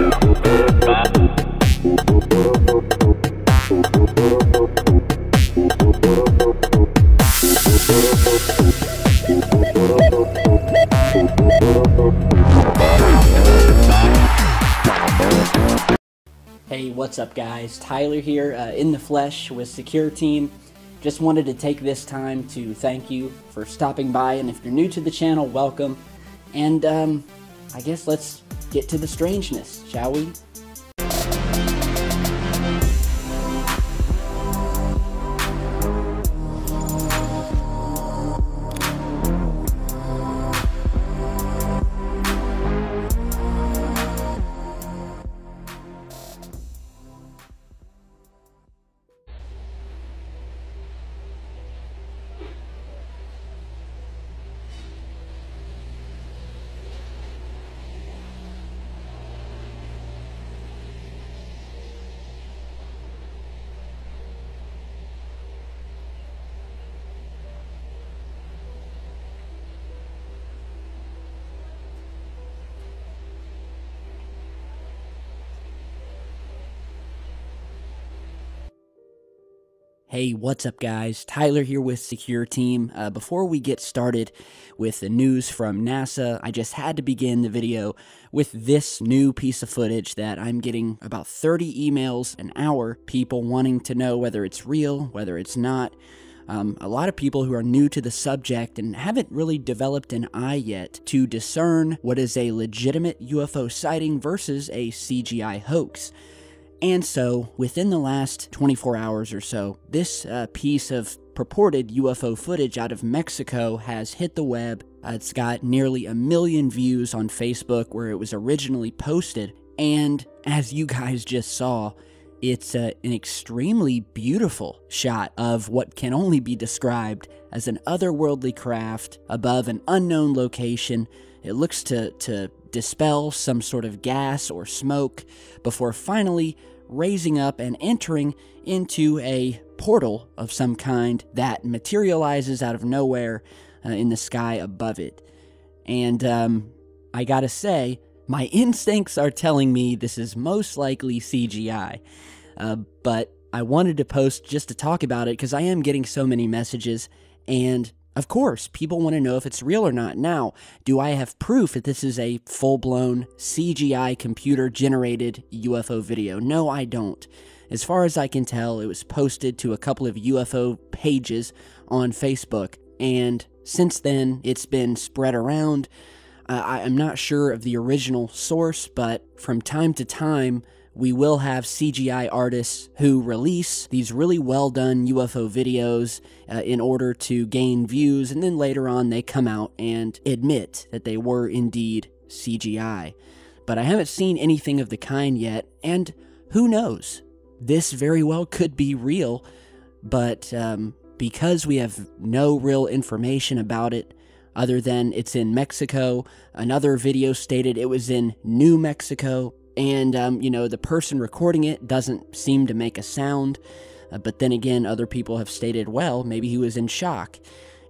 Hey, what's up guys? Tyler here, in the flesh with Secure Team. Just wanted to take this time to thank you for stopping by, and if you're new to the channel, welcome. And I guess let's get to the strangeness, shall we? Hey, what's up guys? Tyler here with Secure Team. Before we get started with the news from NASA, I just had to begin the video with this new piece of footage that I'm getting about 30 emails an hour, people wanting to know whether it's real, whether it's not. A lot of people who are new to the subject and haven't really developed an eye yet to discern what is a legitimate UFO sighting versus a CGI hoax. And so, within the last 24 hours or so, this piece of purported UFO footage out of Mexico has hit the web. It's got nearly 1 million views on Facebook where it was originally posted. And as you guys just saw, it's an extremely beautiful shot of what can only be described as an otherworldly craft above an unknown location. It looks to dispel some sort of gas or smoke before finally raising up and entering into a portal of some kind that materializes out of nowhere in the sky above it. And I gotta say, my instincts are telling me this is most likely CGI, but I wanted to post just to talk about it because I am getting so many messages, and of course, people want to know if it's real or not. Now, do I have proof that this is a full-blown CGI computer-generated UFO video? No, I don't. As far as I can tell, it was posted to a couple of UFO pages on Facebook, and since then, it's been spread around. I'm not sure of the original source, but from time to time, we will have CGI artists who release these really well-done UFO videos in order to gain views, and then later on they come out and admit that they were indeed CGI. But I haven't seen anything of the kind yet, and who knows? This very well could be real, but because we have no real information about it, other than it's in Mexico, another video stated it was in New Mexico, and, you know, the person recording it doesn't seem to make a sound. But then again, other people have stated, well, maybe he was in shock.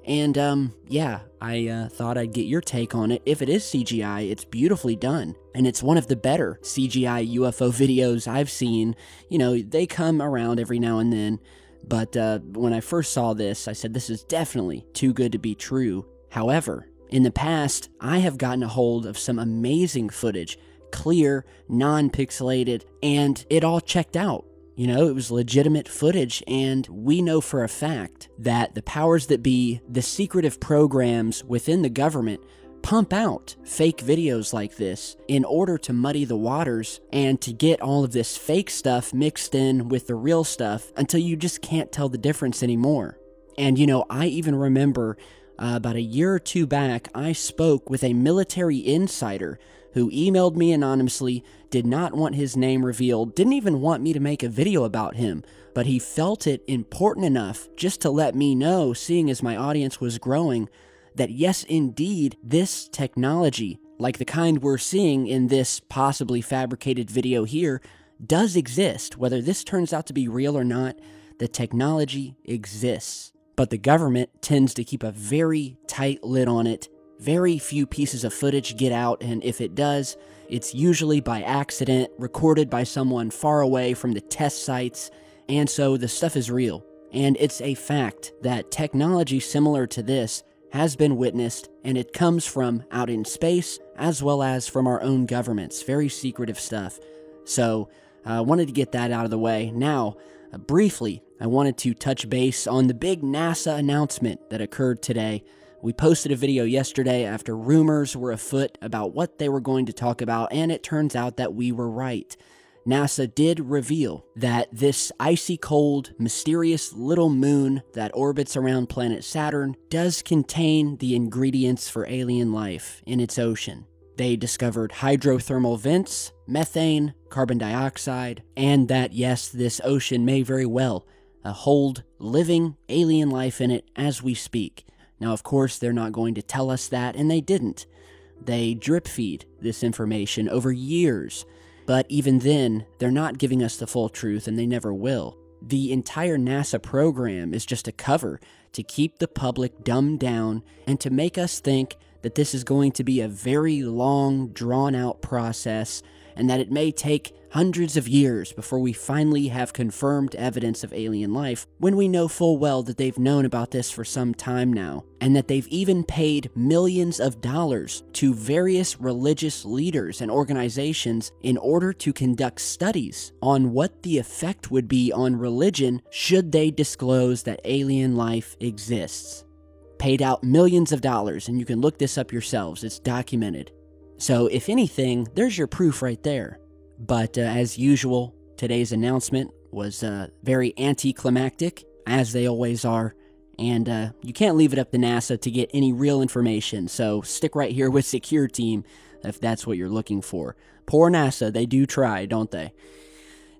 And, yeah, I thought I'd get your take on it. If it is CGI, it's beautifully done. And it's one of the better CGI UFO videos I've seen. You know, they come around every now and then. But when I first saw this, I said, this is definitely too good to be true. However, in the past, I have gotten a hold of some amazing footage. Clear, non-pixelated, and it all checked out. You know, it was legitimate footage, and we know for a fact that the powers that be, the secretive programs within the government, pump out fake videos like this in order to muddy the waters and to get all of this fake stuff mixed in with the real stuff until you just can't tell the difference anymore. And, you know, I even remember about a year or two back, I spoke with a military insider who emailed me anonymously, did not want his name revealed, didn't even want me to make a video about him, but he felt it important enough just to let me know, seeing as my audience was growing, that yes, indeed, this technology, like the kind we're seeing in this possibly fabricated video here, does exist. Whether this turns out to be real or not, the technology exists. But the government tends to keep a very tight lid on it. Very few pieces of footage get out, and if it does, It's usually by accident, recorded by someone far away from the test sites, and so the stuff is real. And it's a fact that technology similar to this has been witnessed, and it comes from out in space as well as from our own governments. Very secretive stuff. So I wanted to get that out of the way. Now, briefly, I wanted to touch base on the big NASA announcement that occurred today. We posted a video yesterday after rumors were afoot about what they were going to talk about, and it turns out that we were right. NASA did reveal that this icy cold, mysterious little moon that orbits around planet Saturn does contain the ingredients for alien life in its ocean. They discovered hydrothermal vents, methane, carbon dioxide, and that yes, this ocean may very well hold living alien life in it as we speak. Now, of course, they're not going to tell us that, and they didn't. They drip feed this information over years. But even then, they're not giving us the full truth, and they never will. The entire NASA program is just a cover to keep the public dumbed down and to make us think that this is going to be a very long, drawn-out process, and that it may take hundreds of years before we finally have confirmed evidence of alien life, when we know full well that they've known about this for some time now, and that they've even paid millions of dollars to various religious leaders and organizations in order to conduct studies on what the effect would be on religion should they disclose that alien life exists. Paid out millions of dollars, and you can look this up yourselves, it's documented. So if anything, there's your proof right there. But as usual, today's announcement was very anticlimactic, as they always are, and you can't leave it up to NASA to get any real information, so stick right here with Secure Team if that's what you're looking for. Poor NASA, they do try, don't they?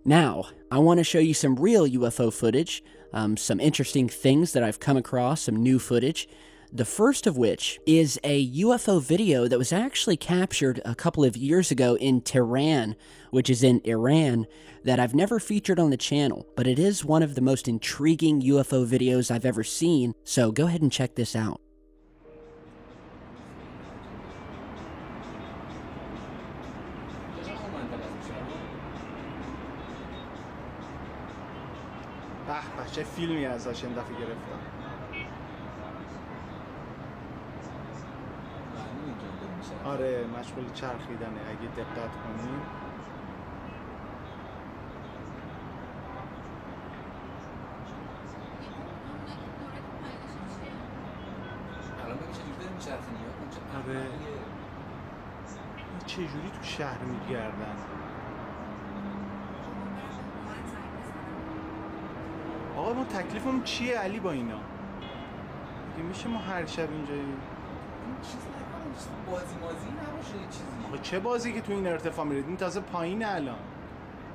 Now, I want to show you some real UFO footage, some interesting things that I've come across, some new footage. The first of which is a UFO video that was actually captured a couple of years ago in Tehran, which is in Iran, that I've never featured on the channel, but it is one of the most intriguing UFO videos I've ever seen, so go ahead and check this out. چه فیلمی ازش این دفعه گرفتم. آره مشغول چرخیدنه اگه دقت کنیم. آره چجوری تو شهر میگردن؟ آقا ما تکلیفمون چیه علی با اینا؟ میشه ما هر شب اینجاییم؟ بازی نباشه یه چیزی. آخه چه بازی که تو این ارتفاع میره؟ این تازه پایینه الان.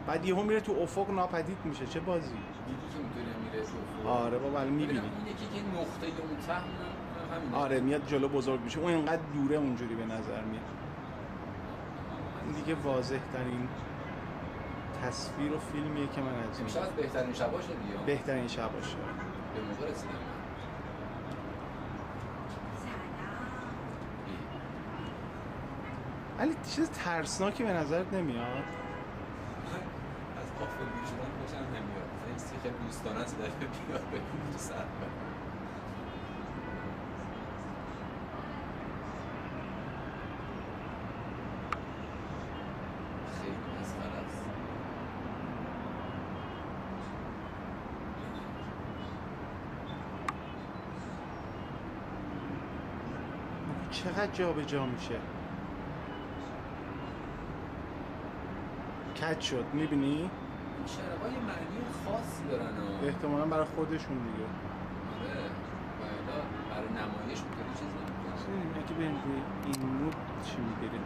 بعد یهو میره تو افق ناپدید میشه. چه بازی؟ دیدی که میتونه میره تو افق. آره بابا الان میبینی. اینه که نقطه اون ته همینه. آره میاد جلو بزرگ میشه. اون اینقدر دوره اونجوری به نظر میاد. این دیگه واضح ترین تصویر و فیلمیه که من از این. شاید بهترین شباشه دیگه. بهترین شباشه. به موقع رسیدم. ولی چیز ترسناکی به نظرت نمیاد؟ از غافلگیر شدن خوشم نمیاد. این خیلی دوستانه است در بیاد به تو سر. خیلی مسخره است. چقدر جا به جا میشه؟ کج شد میبینی؟ این شرقای معنی خاصی دارن احتمالا برای خودشون دیگه. آره باید برای نمایش میکنه چیز نمیکنه. اگه بریم روی این مود چی میگیریم؟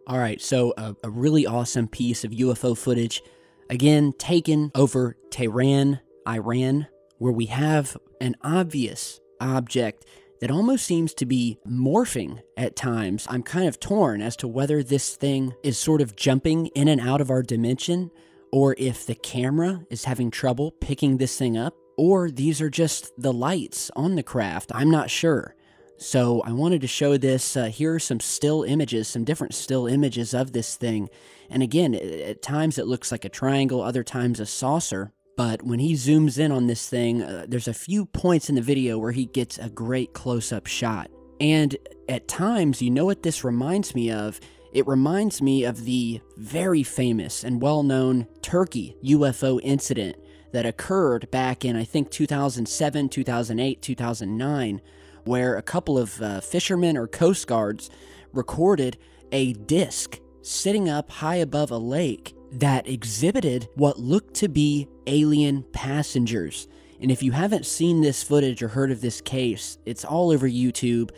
Alright, so a really awesome piece of UFO footage, again taken over Tehran, Iran, where we have an obvious object that almost seems to be morphing at times. I'm kind of torn as to whether this thing is sort of jumping in and out of our dimension, or if the camera is having trouble picking this thing up. or these are just the lights on the craft. I'm not sure. So I wanted to show this. Here are some still images, some different still images of this thing. And again, at times it looks like a triangle, other times a saucer. But when he zooms in on this thing, there's a few points in the video where he gets a great close-up shot. And at times, you know what this reminds me of? It reminds me of the very famous and well-known Turkey UFO incident that occurred back in, I think, 2007, 2008, 2009, where a couple of fishermen or Coast Guards recorded a disc sitting up high above a lake that exhibited what looked to be alien passengers. And if you haven't seen this footage or heard of this case, it's all over YouTube.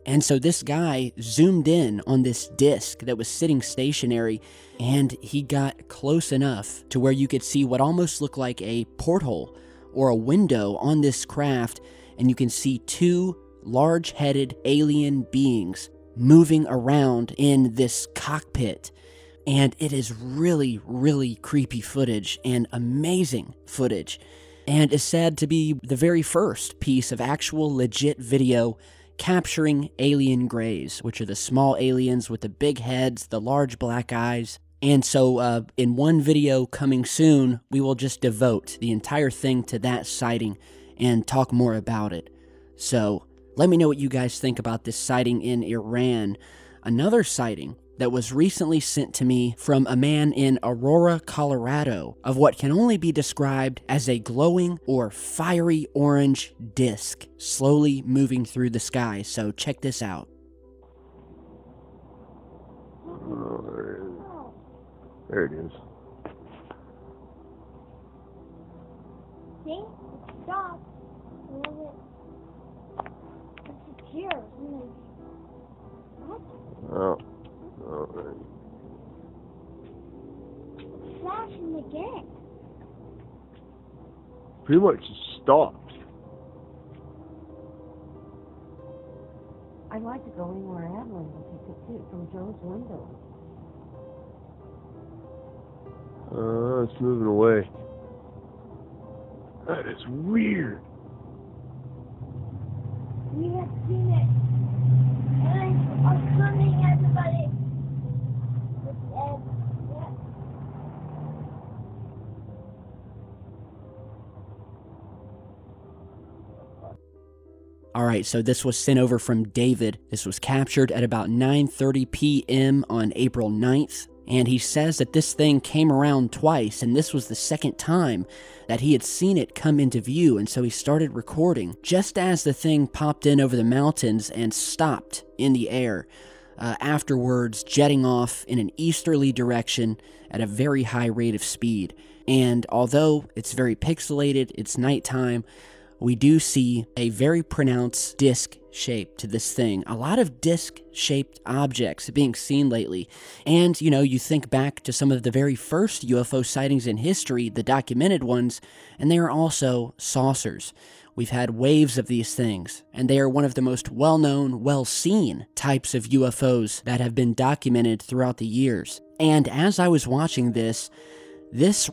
And so this guy zoomed in on this disc that was sitting stationary, and he got close enough to where you could see what almost looked like a porthole or a window on this craft, and you can see two large-headed alien beings moving around in this cockpit. And it is really, really creepy footage and amazing footage, and is said to be the very first piece of actual legit video capturing alien greys, which are the small aliens with the big heads, the large black eyes. And so in one video coming soon, we will just devote the entire thing to that sighting and talk more about it. So let me know what you guys think about this sighting in Iran. Another sighting that was recently sent to me from a man in Aurora, Colorado, of what can only be described as a glowing or fiery orange disc slowly moving through the sky. So check this out. There it is. See? Stop. It's here. What? Oh. Alright. Flashing again. Pretty much just stopped. I'd like to go anywhere Evelyn could see it from Joe's window. It's moving away. That is weird. We have seen it. And I'm coming, everybody. Alright, so this was sent over from David. This was captured at about 9:30 p.m. on April 9th. And he says that this thing came around twice, and this was the second time that he had seen it come into view, and so he started recording just as the thing popped in over the mountains and stopped in the air, afterwards jetting off in an easterly direction at a very high rate of speed. And although it's very pixelated, it's nighttime, we do see a very pronounced disc shape to this thing. A lot of disc-shaped objects being seen lately. And, you know, you think back to some of the very first UFO sightings in history, the documented ones, and they are also saucers. We've had waves of these things, and they are one of the most well-known, well-seen types of UFOs that have been documented throughout the years. And as I was watching this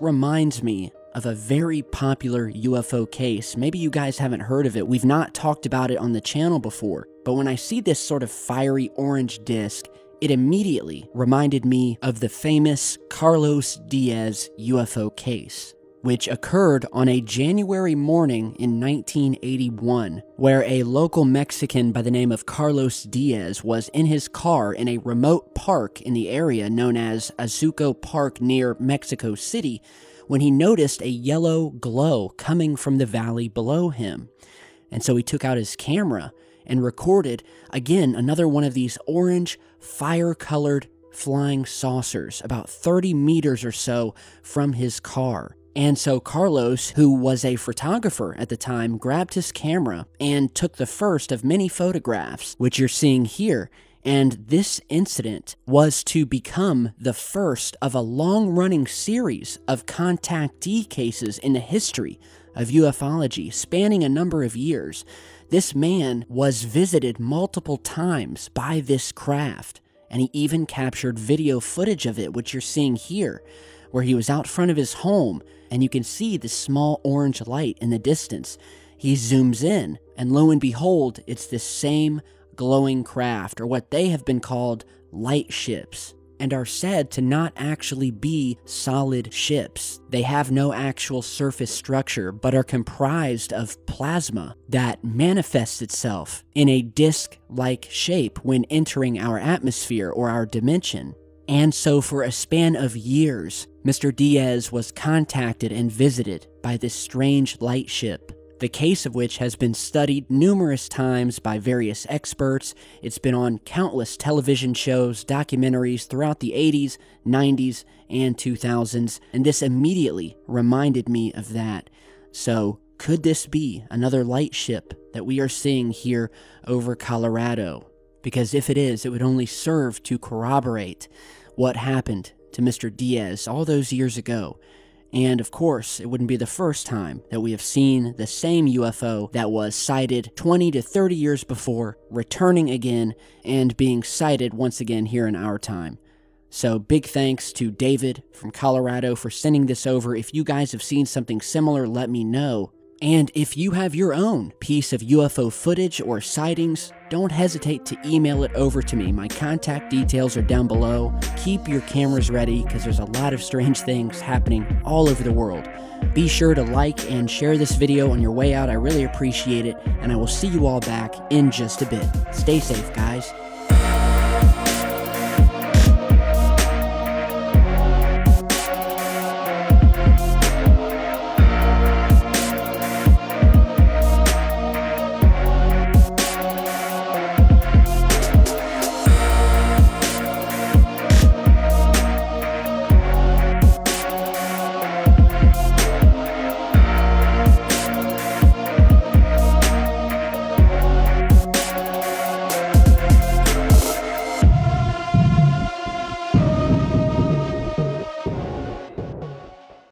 reminds me of a very popular UFO case. Maybe you guys haven't heard of it. We've not talked about it on the channel before. But when I see this sort of fiery orange disc, it immediately reminded me of the famous Carlos Diaz UFO case, which occurred on a January morning in 1981, where a local Mexican by the name of Carlos Diaz was in his car in a remote park in the area known as Azuco Park near Mexico City, when he noticed a yellow glow coming from the valley below him. And so he took out his camera and recorded, again, another one of these orange, fire-colored flying saucers, about 30 meters or so from his car. And so Carlos, who was a photographer at the time, grabbed his camera and took the first of many photographs, which you're seeing here. And this incident was to become the first of a long-running series of contactee cases in the history of ufology, spanning a number of years. This man was visited multiple times by this craft, and he even captured video footage of it, which you're seeing here, where he was out front of his home, and you can see the small orange light in the distance. He zooms in, and lo and behold, it's this same glowing craft, or what they have been called light ships, and are said to not actually be solid ships. They have no actual surface structure, but are comprised of plasma that manifests itself in a disc-like shape when entering our atmosphere or our dimension. And so for a span of years, Mr. Diaz was contacted and visited by this strange light ship, the case of which has been studied numerous times by various experts. It's been on countless television shows, documentaries throughout the 80s, 90s, and 2000s, and this immediately reminded me of that. So, could this be another light ship that we are seeing here over Colorado? Because if it is, it would only serve to corroborate what happened to Mr. Diaz all those years ago. And of course, it wouldn't be the first time that we have seen the same UFO that was sighted 20 to 30 years before, returning again and being sighted once again here in our time. So big thanks to David from Colorado for sending this over. If you guys have seen something similar, let me know. And if you have your own piece of UFO footage or sightings, don't hesitate to email it over to me. My contact details are down below. Keep your cameras ready because there's a lot of strange things happening all over the world. Be sure to like and share this video on your way out. I really appreciate it, and I will see you all back in just a bit. Stay safe, guys.